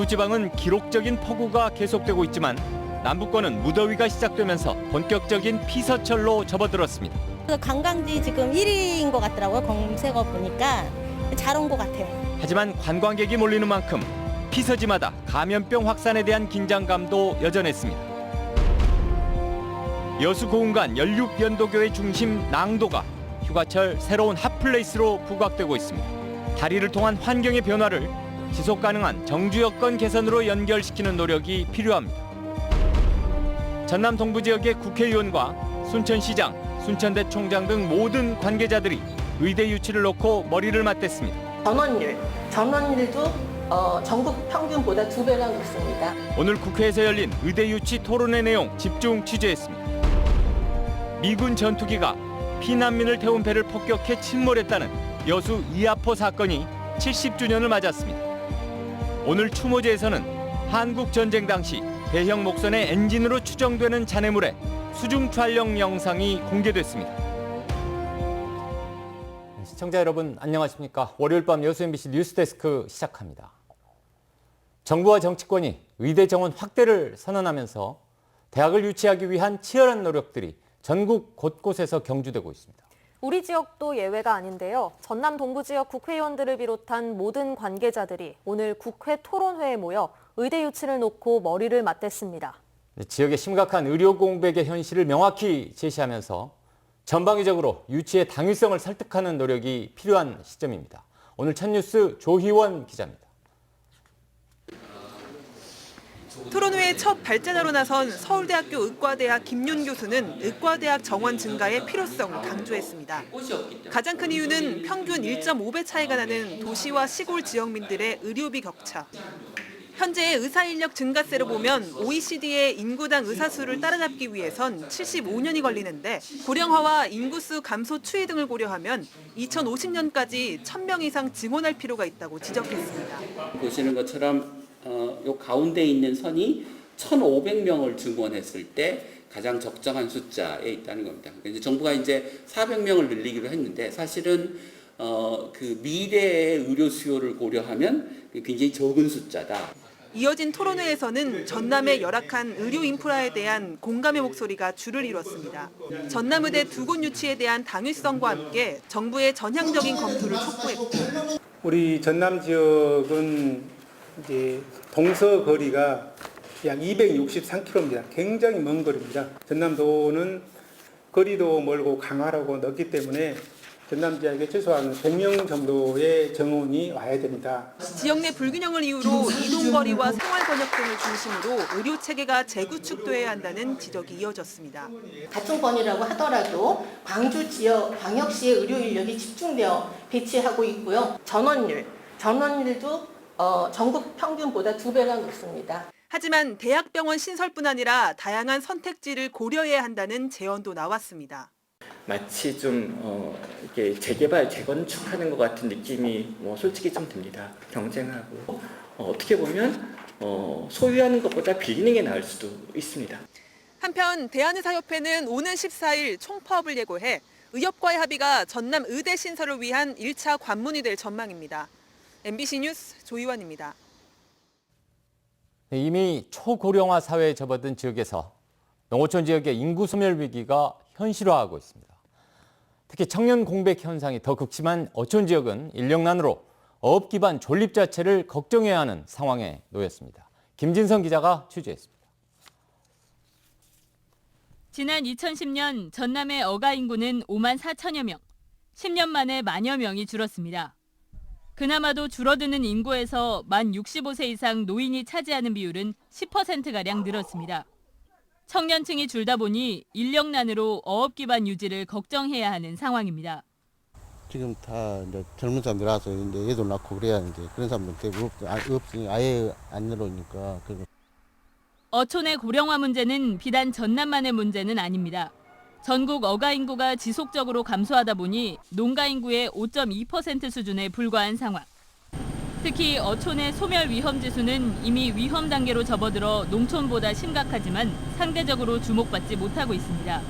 중부지방은 기록적인 폭우가 계속되고 있지만 남부권은 무더위가 시작되면서 본격적인 피서철로 접어들었습니다. 관광지 지금 1위인 것 같더라고요. 검색어 보니까 잘 온 것 같아요. 하지만 관광객이 몰리는 만큼 피서지마다 감염병 확산에 대한 긴장감도 여전했습니다. 여수 고운간 연륙연도교의 중심 낭도가 휴가철 새로운 핫플레이스로 부각되고 있습니다. 다리를 통한 환경의 변화를 지속 가능한 정주 여건 개선으로 연결시키는 노력이 필요합니다. 전남 동부 지역의 국회의원과 순천시장, 순천대 총장 등 모든 관계자들이 의대 유치를 놓고 머리를 맞댔습니다. 전원율도 전국 평균보다 2배가 높습니다. 오늘 국회에서 열린 의대 유치 토론회 내용 집중 취재했습니다. 미군 전투기가 피난민을 태운 배를 폭격해 침몰했다는 여수 이하포 사건이 70주년을 맞았습니다. 오늘 추모제에서는 한국 전쟁 당시 대형 목선의 엔진으로 추정되는 잔해물의 수중 촬영 영상이 공개됐습니다. 시청자 여러분 안녕하십니까? 월요일 밤 여수 MBC 뉴스데스크 시작합니다. 정부와 정치권이 의대 정원 확대를 선언하면서 대학을 유치하기 위한 치열한 노력들이 전국 곳곳에서 경주되고 있습니다. 우리 지역도 예외가 아닌데요. 전남 동부 지역 국회의원들을 비롯한 모든 관계자들이 오늘 국회 토론회에 모여 의대 유치를 놓고 머리를 맞댔습니다. 지역의 심각한 의료 공백의 현실을 명확히 제시하면서 전방위적으로 유치의 당위성을 설득하는 노력이 필요한 시점입니다. 오늘 첫 뉴스 조희원 기자입니다. 토론회의 첫 발제자로 나선 서울대학교 의과대학 김윤 교수는 의과대학 정원 증가의 필요성을 강조했습니다. 가장 큰 이유는 평균 1.5배 차이가 나는 도시와 시골 지역민들의 의료비 격차. 현재의 의사 인력 증가세로 보면 OECD의 인구당 의사 수를 따라잡기 위해선 75년이 걸리는데 고령화와 인구수 감소 추이 등을 고려하면 2050년까지 1,000명 이상 증원할 필요가 있다고 지적했습니다. 보시는 것처럼 요 가운데 있는 선이 1,500명을 증원했을 때 가장 적정한 숫자에 있다는 겁니다. 이제 정부가 이제 400명을 늘리기로 했는데 사실은 그 미래의 의료 수요를 고려하면 굉장히 적은 숫자다. 이어진 토론회에서는 전남의 열악한 의료 인프라에 대한 공감의 목소리가 줄을 이뤘습니다. 전남의대 두 곳 유치에 대한 당위성과 함께 정부의 전향적인 검토를 촉구했고 우리 전남 지역은 이제 동서 거리가 약 263km입니다. 굉장히 먼 거리입니다. 전남도는 거리도 멀고 강화라고 넓기 때문에 전남 지역에 최소한 100명 정도의 정원이 와야 됩니다. 지역 내 불균형을 이유로 이동거리와 생활번역 등을 중심으로 의료 체계가 재구축돼야 한다는 지적이 이어졌습니다. 같은 건이라고 하더라도 광주 지역 광역시의 의료 인력이 집중되어 배치하고 있고요. 전원율도 전국 평균보다 2배가 높습니다. 하지만 대학병원 신설뿐 아니라 다양한 선택지를 고려해야 한다는 제언도 나왔습니다. 마치 좀 이렇게 재개발, 재건축하는 것 같은 느낌이 솔직히 좀 듭니다. 경쟁하고 어떻게 보면 소유하는 것보다 빌리는 게 나을 수도 있습니다. 한편 대한의사협회는 오는 14일 총파업을 예고해 의협과의 합의가 전남 의대 신설을 위한 1차 관문이 될 전망입니다. MBC 뉴스 조희원입니다. 이미 초고령화 사회에 접어든 지역에서 농어촌 지역의 인구 소멸 위기가 현실화하고 있습니다. 특히 청년 공백 현상이 더 극심한 어촌 지역은 인력난으로 어업 기반 존립 자체를 걱정해야 하는 상황에 놓였습니다. 김진성 기자가 취재했습니다. 지난 2010년 전남의 어가 인구는 5만 4천여 명, 10년 만에 만여 명이 줄었습니다. 그나마도 줄어드는 인구에서 만 65세 이상 노인이 차지하는 비율은 10%가량 늘었습니다. 청년층이 줄다 보니 인력난으로 어업 기반 유지를 걱정해야 하는 상황입니다. 지금 다 이제 젊은 사람들 와서 이제 애도 낳고 그래야 이제 그런 사람들 대부분 없으니 아예 안 늘어오니까. 어촌의 고령화 문제는 비단 전남만의 문제는 아닙니다. 전국 어가 인구가 지속적으로 감소하다 보니 농가 인구의 5.2% 수준에 불과한 상황. 특히 어촌의 소멸 위험 지수는 이미 위험 단계로 접어들어 농촌보다 심각하지만 상대적으로 주목받지 못하고 있습니다.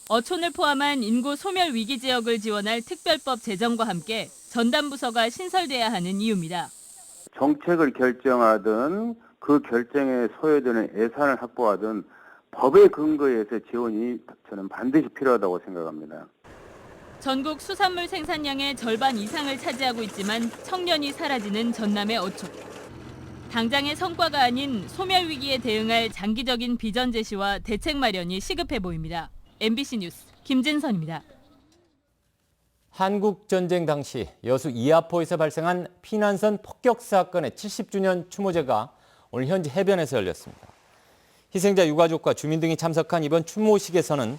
어촌을 포함한 인구 소멸 위기 지역을 지원할 특별법 제정과 함께 전담부서가 신설돼야 하는 이유입니다. 정책을 결정하든 그 결정에 소요되는 예산을 확보하든 법의 근거에서 지원이 저는 반드시 필요하다고 생각합니다. 전국 수산물 생산량의 절반 이상을 차지하고 있지만 청년이 사라지는 전남의 어촌. 당장의 성과가 아닌 소멸 위기에 대응할 장기적인 비전 제시와 대책 마련이 시급해 보입니다. MBC 뉴스 김진선입니다. 한국전쟁 당시 여수 이하포에서 발생한 피난선 폭격 사건의 70주년 추모제가 오늘 현지 해변에서 열렸습니다. 희생자 유가족과 주민 등이 참석한 이번 추모식에서는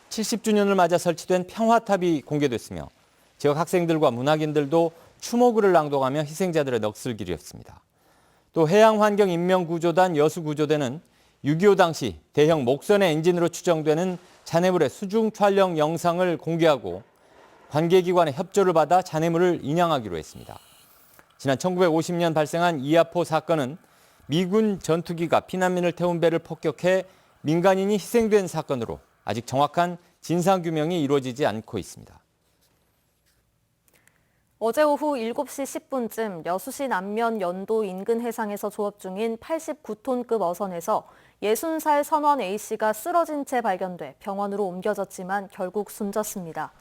70주년을 맞아 설치된 평화탑이 공개됐으며 지역 학생들과 문학인들도 추모글을 낭독하며 희생자들의 넋을 기렸습니다. 또 해양환경인명구조단 여수구조대는 6.25 당시 대형 목선의 엔진으로 추정되는 잔해물의 수중 촬영 영상을 공개하고 관계기관의 협조를 받아 잔해물을 인양하기로 했습니다. 지난 1950년 발생한 이하포 사건은 미군 전투기가 피난민을 태운 배를 폭격해 민간인이 희생된 사건으로 아직 정확한 진상규명이 이루어지지 않고 있습니다. 어제 오후 7시 10분쯤 여수시 남면 연도 인근 해상에서 조업 중인 89톤급 어선에서 60살 선원 A씨가 쓰러진 채 발견돼 병원으로 옮겨졌지만 결국 숨졌습니다.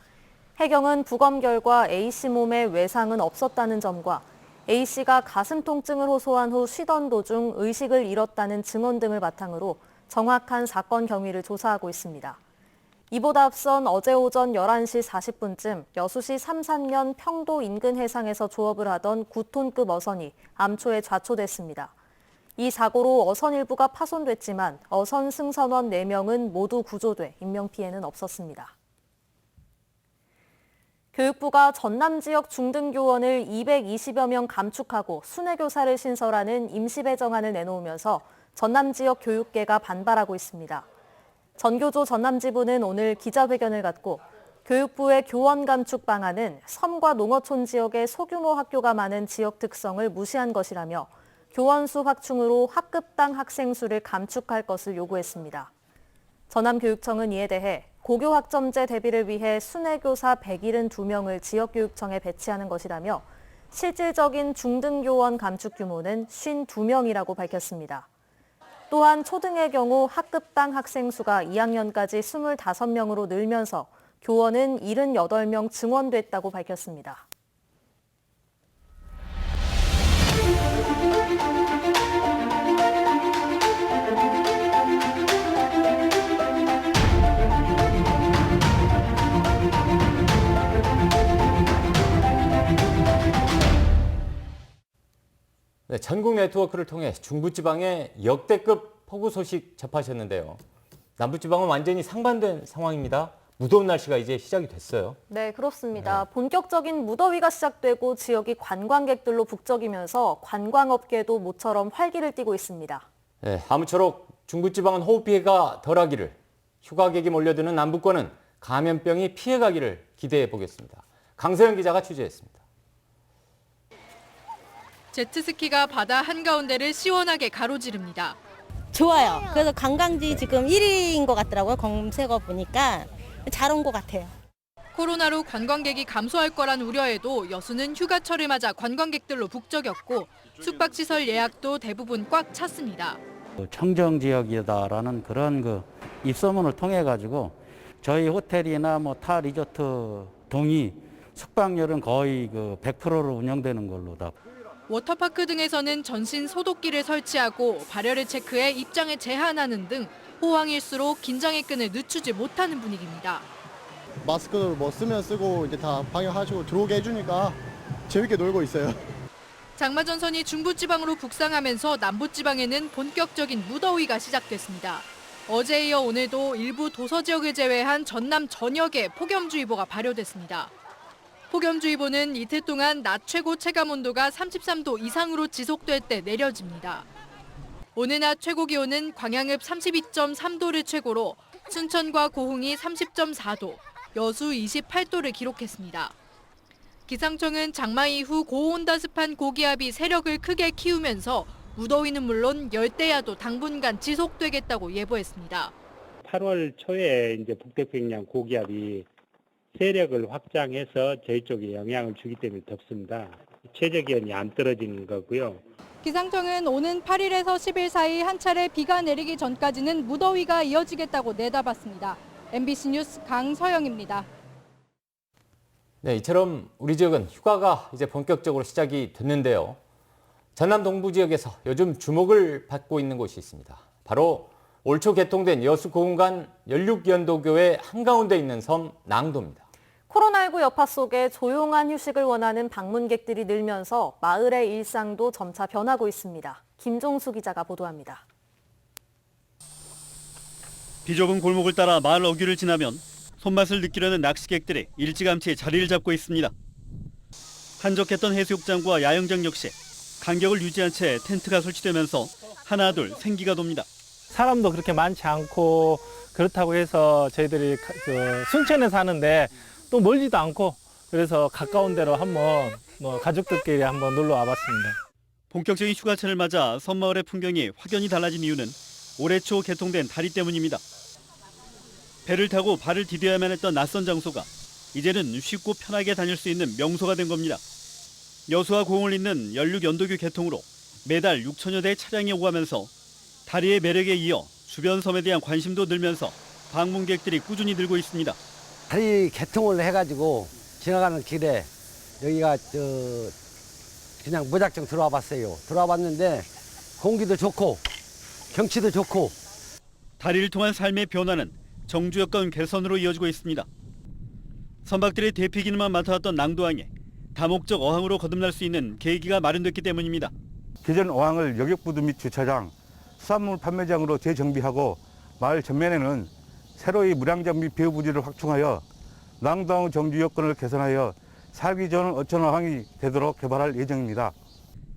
해경은 부검 결과 A씨 몸에 외상은 없었다는 점과 A씨가 가슴 통증을 호소한 후 쉬던 도중 의식을 잃었다는 증언 등을 바탕으로 정확한 사건 경위를 조사하고 있습니다. 이보다 앞선 어제 오전 11시 40분쯤 여수시 삼산면 평도 인근 해상에서 조업을 하던 9톤급 어선이 암초에 좌초됐습니다. 이 사고로 어선 일부가 파손됐지만 어선 승선원 4명은 모두 구조돼 인명피해는 없었습니다. 교육부가 전남 지역 중등교원을 220여 명 감축하고 순회교사를 신설하는 임시배정안을 내놓으면서 전남 지역 교육계가 반발하고 있습니다. 전교조 전남지부는 오늘 기자회견을 갖고 교육부의 교원 감축 방안은 섬과 농어촌 지역의 소규모 학교가 많은 지역 특성을 무시한 것이라며 교원 수 확충으로 학급당 학생 수를 감축할 것을 요구했습니다. 전남교육청은 이에 대해 고교학점제 대비를 위해 순회교사 172명을 지역교육청에 배치하는 것이라며 실질적인 중등교원 감축 규모는 52명이라고 밝혔습니다. 또한 초등의 경우 학급당 학생 수가 2학년까지 25명으로 늘면서 교원은 78명 증원됐다고 밝혔습니다. 네, 전국 네트워크를 통해 중부지방의 역대급 폭우 소식 접하셨는데요. 남부지방은 완전히 상반된 상황입니다. 무더운 날씨가 이제 시작이 됐어요. 네, 그렇습니다. 본격적인 무더위가 시작되고 지역이 관광객들로 북적이면서 관광업계도 모처럼 활기를 띠고 있습니다. 네, 아무쪼록 중부지방은 호우 피해가 덜하기를, 휴가객이 몰려드는 남부권은 감염병이 피해가기를 기대해 보겠습니다. 강서영 기자가 취재했습니다. 제트스키가 바다 한가운데를 시원하게 가로지릅니다. 좋아요. 그래서 관광지 지금 1위인 것 같더라고요. 검색어 보니까 잘 온 것 같아요. 코로나로 관광객이 감소할 거란 우려에도 여수는 휴가철을 맞아 관광객들로 북적였고 숙박시설 예약도 대부분 꽉 찼습니다. 청정 지역이다라는 그런 입소문을 통해 가지고 저희 호텔이나 타 리조트 동이 숙박률은 거의 100%로 운영되는 걸로 다. 워터파크 등에서는 전신 소독기를 설치하고 발열을 체크해 입장에 제한하는 등 호황일수록 긴장의 끈을 늦추지 못하는 분위기입니다. 마스크 쓰면 쓰고 이제 다 방역하시고 들어오게 해주니까 재밌게 놀고 있어요. 장마전선이 중부지방으로 북상하면서 남부지방에는 본격적인 무더위가 시작됐습니다. 어제에 이어 오늘도 일부 도서 지역을 제외한 전남 전역에 폭염주의보가 발효됐습니다. 폭염주의보는 이틀 동안 낮 최고 체감온도가 33도 이상으로 지속될 때 내려집니다. 오늘 낮 최고 기온은 광양읍 32.3도를 최고로 순천과 고흥이 30.4도, 여수 28도를 기록했습니다. 기상청은 장마 이후 고온다습한 고기압이 세력을 크게 키우면서 무더위는 물론 열대야도 당분간 지속되겠다고 예보했습니다. 8월 초에 이제 북태평양 고기압이 세력을 확장해서 저희 쪽에 영향을 주기 때문에 덥습니다. 최저 기온이 안 떨어지는 거고요. 기상청은 오는 8일에서 10일 사이 한 차례 비가 내리기 전까지는 무더위가 이어지겠다고 내다봤습니다. MBC 뉴스 강서영입니다. 네, 이처럼 우리 지역은 휴가가 이제 본격적으로 시작이 됐는데요. 전남 동부 지역에서 요즘 주목을 받고 있는 곳이 있습니다. 바로 올 초 개통된 여수 고운간 연륙연도교회 한가운데 있는 섬 낭도입니다. 코로나19 여파 속에 조용한 휴식을 원하는 방문객들이 늘면서 마을의 일상도 점차 변하고 있습니다. 김종수 기자가 보도합니다. 비좁은 골목을 따라 마을 어귀를 지나면 손맛을 느끼려는 낚시객들이 일찌감치 자리를 잡고 있습니다. 한적했던 해수욕장과 야영장 역시 간격을 유지한 채 텐트가 설치되면서 하나둘 생기가 돕니다. 사람도 그렇게 많지 않고 그렇다고 해서 저희들이 순천에 사는데 또 멀지도 않고 그래서 가까운 데로 한번 가족들끼리 한번 놀러 와봤습니다. 본격적인 휴가철을 맞아 섬마을의 풍경이 확연히 달라진 이유는 올해 초 개통된 다리 때문입니다. 배를 타고 발을 디뎌야만 했던 낯선 장소가 이제는 쉽고 편하게 다닐 수 있는 명소가 된 겁니다. 여수와 고흥을 잇는 연륙연도교 개통으로 매달 6천여 대의 차량이 오가면서 다리의 매력에 이어 주변 섬에 대한 관심도 늘면서 방문객들이 꾸준히 늘고 있습니다. 다리 개통을 해가지고 지나가는 길에 여기가 그냥 무작정 들어와 봤어요. 들어와 봤는데 공기도 좋고 경치도 좋고. 다리를 통한 삶의 변화는 정주 여건 개선으로 이어지고 있습니다. 선박들의 대피 기능만 맡아왔던 낭도항에 다목적 어항으로 거듭날 수 있는 계기가 마련됐기 때문입니다. 기존 어항을 여객부두 및 주차장, 수산물 판매장으로 재정비하고 마을 전면에는 새로이 물양장 및 배후부지를 확충하여 낭도항 정주 여건을 개선하여 살기 좋은 어촌 어항이 되도록 개발할 예정입니다.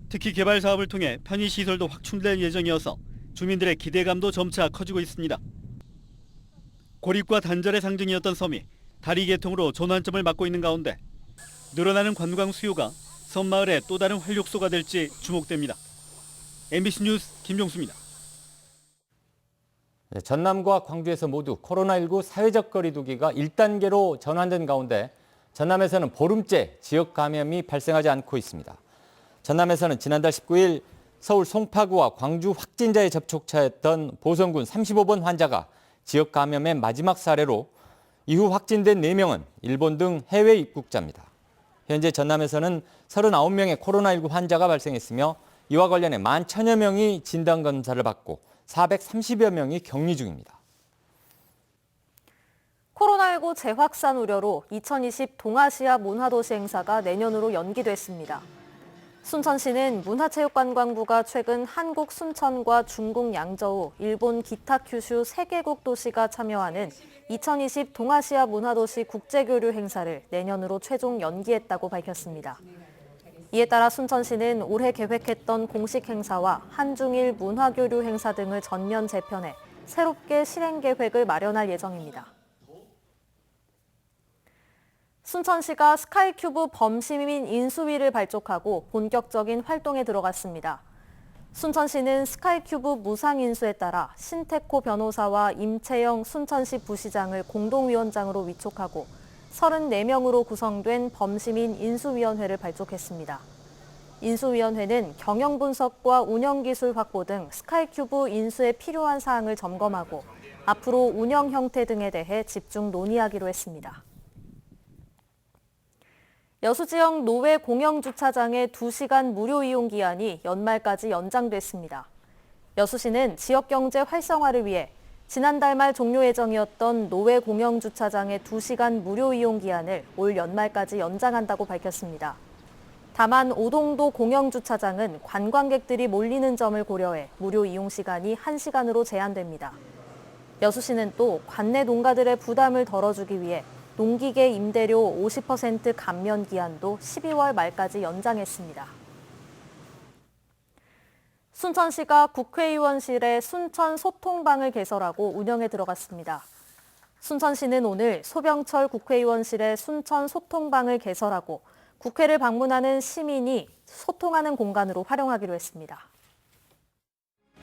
특히 개발 사업을 통해 편의시설도 확충될 예정이어서 주민들의 기대감도 점차 커지고 있습니다. 고립과 단절의 상징이었던 섬이 다리 개통으로 전환점을 맞고 있는 가운데 늘어나는 관광 수요가 섬마을의 또 다른 활력소가 될지 주목됩니다. MBC 뉴스 김종수입니다. 네, 전남과 광주에서 모두 코로나19 사회적 거리 두기가 1단계로 전환된 가운데 전남에서는 보름째 지역 감염이 발생하지 않고 있습니다. 전남에서는 지난달 19일 서울 송파구와 광주 확진자의 접촉자였던 보성군 35번 환자가 지역 감염의 마지막 사례로 이후 확진된 4명은 일본 등 해외 입국자입니다. 현재 전남에서는 39명의 코로나19 환자가 발생했으며 이와 관련해 11,000여 명이 진단검사를 받고 430여 명이 격리 중입니다. 코로나19 재확산 우려로 2020 동아시아 문화도시 행사가 내년으로 연기됐습니다. 순천시는 문화체육관광부가 최근 한국 순천과 중국 양저우, 일본 기타 큐슈 3개국 도시가 참여하는 2020 동아시아 문화도시 국제교류 행사를 내년으로 최종 연기했다고 밝혔습니다. 이에 따라 순천시는 올해 계획했던 공식 행사와 한중일 문화교류 행사 등을 전면 재편해 새롭게 실행 계획을 마련할 예정입니다. 순천시가 스카이큐브 범시민 인수위를 발족하고 본격적인 활동에 들어갔습니다. 순천시는 스카이큐브 무상인수에 따라 신태코 변호사와 임채영 순천시 부시장을 공동위원장으로 위촉하고 34명으로 구성된 범시민 인수위원회를 발족했습니다. 인수위원회는 경영 분석과 운영 기술 확보 등 스카이큐브 인수에 필요한 사항을 점검하고 앞으로 운영 형태 등에 대해 집중 논의하기로 했습니다. 여수 지역 노회 공영주차장의 2시간 무료 이용 기한이 연말까지 연장됐습니다. 여수시는 지역 경제 활성화를 위해 지난달 말 종료 예정이었던 노회 공영주차장의 2시간 무료 이용 기한을 올 연말까지 연장한다고 밝혔습니다. 다만 오동도 공영주차장은 관광객들이 몰리는 점을 고려해 무료 이용 시간이 1시간으로 제한됩니다. 여수시는 또 관내 농가들의 부담을 덜어주기 위해 농기계 임대료 50% 감면 기한도 12월 말까지 연장했습니다. 순천시가 국회의원실에 순천 소통방을 개설하고 운영에 들어갔습니다. 순천시는 오늘 소병철 국회의원실에 순천 소통방을 개설하고 국회를 방문하는 시민이 소통하는 공간으로 활용하기로 했습니다.